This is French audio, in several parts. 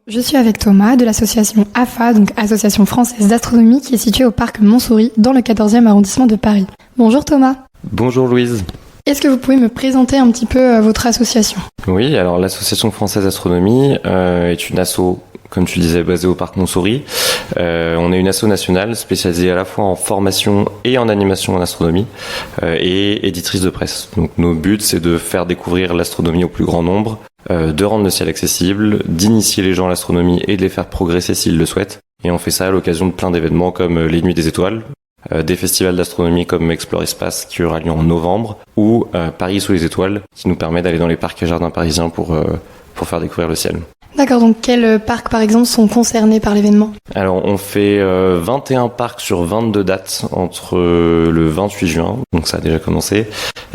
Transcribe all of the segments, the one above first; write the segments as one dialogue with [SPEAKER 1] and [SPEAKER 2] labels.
[SPEAKER 1] Je suis avec Thomas de l'association AFA, donc Association Française d'Astronomie, qui est située au parc Montsouris, dans le 14e arrondissement de Paris. Bonjour Thomas.
[SPEAKER 2] Bonjour Louise.
[SPEAKER 1] Est-ce que vous pouvez me présenter un petit peu votre association ?
[SPEAKER 2] Oui, alors l'Association Française d'Astronomie est une asso, comme tu disais, basée au parc Montsouris. On est une asso nationale spécialisée à la fois en formation et en animation en astronomie et éditrice de presse. Donc nos buts, c'est de faire découvrir l'astronomie au plus grand nombre, de rendre le ciel accessible, d'initier les gens à l'astronomie et de les faire progresser s'ils le souhaitent. Et on fait ça à l'occasion de plein d'événements comme les Nuits des Étoiles, des festivals d'astronomie comme Explore Espace qui aura lieu en novembre, ou Paris sous les étoiles qui nous permet d'aller dans les parcs et jardins parisiens pour faire découvrir le ciel.
[SPEAKER 1] D'accord, donc quels parcs par exemple sont concernés par l'événement ?
[SPEAKER 2] Alors on fait 21 parcs sur 22 dates entre le 28 juin, donc ça a déjà commencé,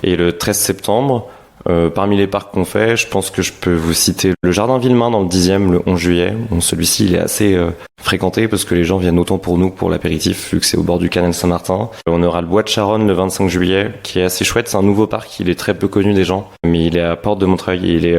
[SPEAKER 2] et le 13 septembre. Parmi les parcs qu'on fait, je pense que je peux vous citer le Jardin Villemain dans le 10e, le 11 juillet. Bon, celui-ci, il est assez fréquenté parce que les gens viennent autant pour nous que pour l'apéritif, vu que c'est au bord du canal Saint-Martin. On aura le Bois de Charonne le 25 juillet, qui est assez chouette. C'est un nouveau parc, il est très peu connu des gens, mais il est à Porte de Montreuil et il est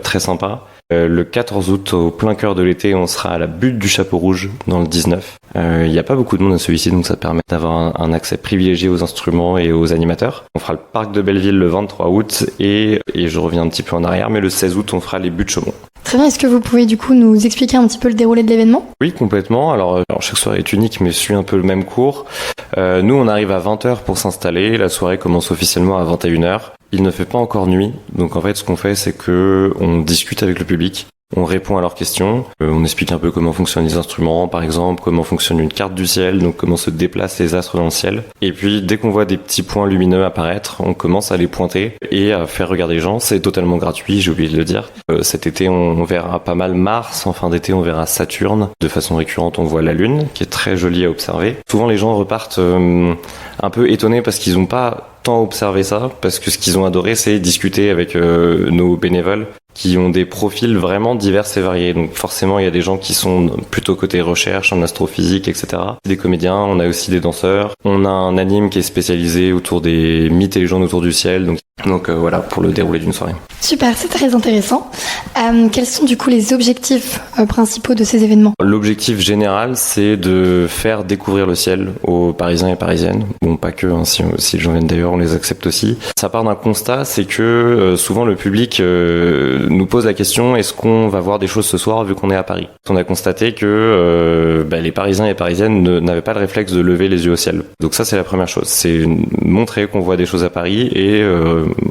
[SPEAKER 2] très sympa. Le 14 août, au plein cœur de l'été, on sera à la butte du Chapeau Rouge dans le 19. Il n'y a pas beaucoup de monde à celui-ci, donc ça permet d'avoir un accès privilégié aux instruments et aux animateurs. On fera le parc de Belleville le 23 août et je reviens un petit peu en arrière, mais le 16 août, on fera les buttes Chaumont.
[SPEAKER 1] Très bien, est-ce que vous pouvez du coup nous expliquer un petit peu le déroulé de l'événement ?
[SPEAKER 2] Oui, complètement. Alors chaque soirée est unique, mais suit un peu le même cours. Nous, on arrive à 20h pour s'installer. La soirée commence officiellement à 21h. Il ne fait pas encore nuit, donc en fait, ce qu'on fait, c'est que on discute avec le public. On répond à leurs questions, on explique un peu comment fonctionnent les instruments, par exemple, comment fonctionne une carte du ciel, donc comment se déplacent les astres dans le ciel. Et puis, dès qu'on voit des petits points lumineux apparaître, on commence à les pointer et à faire regarder les gens. C'est totalement gratuit, j'ai oublié de le dire. Cet été, on verra pas mal Mars. En fin d'été, on verra Saturne. De façon récurrente, on voit la Lune, qui est très jolie à observer. Souvent, les gens repartent un peu étonnés parce qu'ils n'ont pas tant observé ça, parce que ce qu'ils ont adoré, c'est discuter avec nos bénévoles qui ont des profils vraiment divers et variés. Donc forcément, il y a des gens qui sont plutôt côté recherche, en astrophysique, etc. Des comédiens, on a aussi des danseurs. On a un anime qui est spécialisé autour des mythes et légendes autour du ciel. Donc voilà, pour le déroulé d'une soirée.
[SPEAKER 1] Super, c'est très intéressant. Quels sont du coup les objectifs principaux de ces événements ?
[SPEAKER 2] L'objectif général, c'est de faire découvrir le ciel aux Parisiens et Parisiennes. Bon, pas que, hein, si les gens viennent d'ailleurs, on les accepte aussi. Ça part d'un constat, c'est que souvent le public nous pose la question, est-ce qu'on va voir des choses ce soir vu qu'on est à Paris ? On a constaté que les Parisiens et Parisiennes n'avaient pas le réflexe de lever les yeux au ciel. Donc ça, c'est la première chose. C'est montrer qu'on voit des choses à Paris et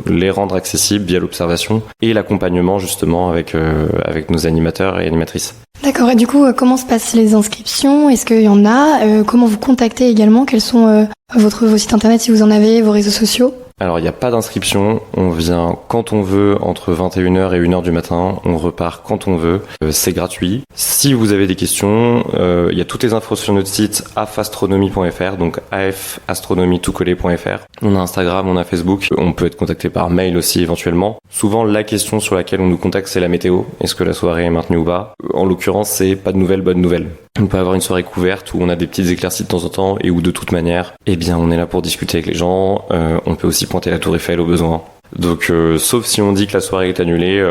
[SPEAKER 2] les rendre accessibles via l'observation et l'accompagnement justement avec nos animateurs et animatrices.
[SPEAKER 1] D'accord, et du coup, comment se passent les inscriptions ? Est-ce qu'il y en a ? Comment vous contactez également ? Quels sont vos sites internet si vous en avez, vos réseaux sociaux ?
[SPEAKER 2] Alors, il n'y a pas d'inscription, on vient quand on veut, entre 21h et 1h du matin, on repart quand on veut, c'est gratuit. Si vous avez des questions, il y a toutes les infos sur notre site afastronomie.fr, donc afastronomie.fr. On a Instagram, on a Facebook, on peut être contacté par mail aussi éventuellement. Souvent, la question sur laquelle on nous contacte, c'est la météo. Est-ce que la soirée est maintenue ou pas ? En l'occurrence, c'est pas de nouvelles, bonnes nouvelles. On peut avoir une soirée couverte où on a des petites éclaircies de temps en temps et où de toute manière, on est là pour discuter avec les gens. On peut aussi pointer la tour Eiffel au besoin. Donc, sauf si on dit que la soirée est annulée,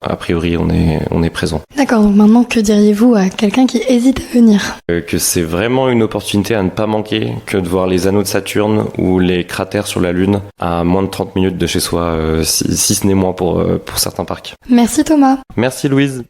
[SPEAKER 2] a priori, on est présent.
[SPEAKER 1] D'accord, donc maintenant, que diriez-vous à quelqu'un qui hésite à venir ?
[SPEAKER 2] Que c'est vraiment une opportunité à ne pas manquer, que de voir les anneaux de Saturne ou les cratères sur la Lune à moins de 30 minutes de chez soi, si ce n'est moins pour certains parcs.
[SPEAKER 1] Merci Thomas.
[SPEAKER 2] Merci Louise.